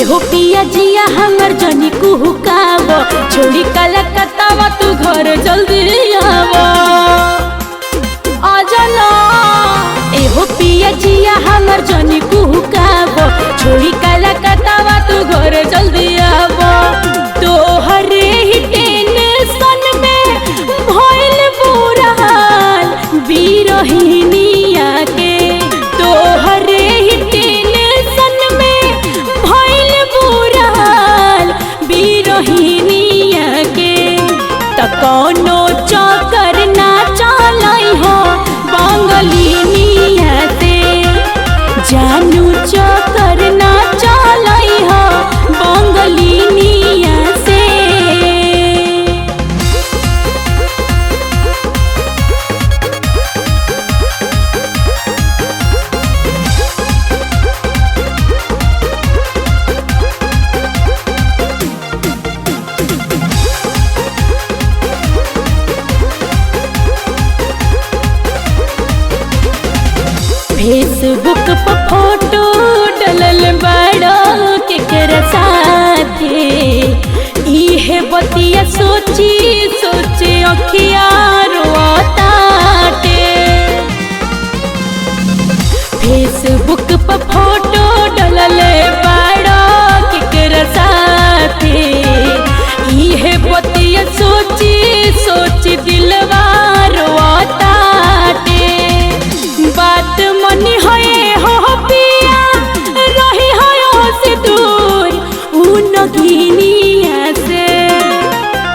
एहो पिया जिया हमर जनी कुहुकाव, छोड़ी कलकत्ता तू घर जल्दी आवा। आजा ना एहो पिया जिया हमर जनी कुहुकाव, छोड़ी कलकत्ता तू घर जल्दी आवा। तोहरे ही टेंशन में भइल बुरा हाल बिरहिनिया के, तोहरे ही टेंशन में भइल बुरा हाल बिरहिनिया के। त कौनो चक्कर ना चलै हो बंगलिनिया से, जानू चक्कर ना चलै हो बंगलिनिया से। फेसबुक पर फोटो डलल बड़ा केकरा साथे, इहे बतिया सोची सोचे अखिया रोताटे। फेसबुक पर फोटो डलल बड़ा केकरा साथे, इहे बतिया सोची सोची दिलवा रोताटे। बात मनी है हो पिया रही है से दूर उन गिनिया से,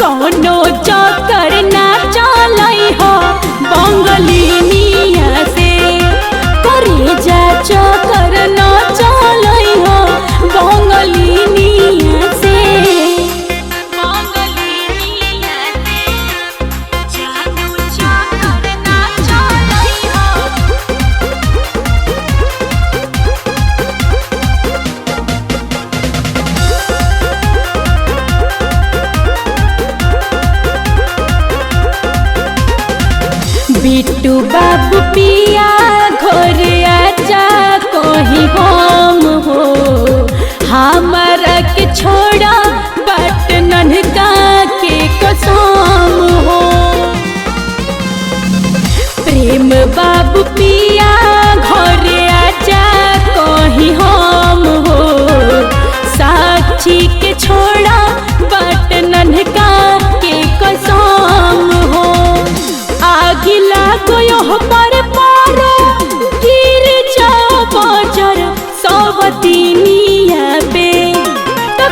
कौनो चक्कर ना चलै हो बंगलिनिया से। करे जा चक्कर ना चलै हो बंगलिनिया से। बंगलिनिया से जानू चक्कर ना चलै हो। बिट्टू बाबू पिया घर आजा कहीं हम हो, हमारा के छोड़ा बाट ननका के कसम हो। प्रेम बाबू पिया घर आजा कहीं हम हो, साक्षी के छोड़ा बाट ननका के कसम हो। आगिला गयो पर पारो गिर जाओ बजर सवतिनिया पे, तो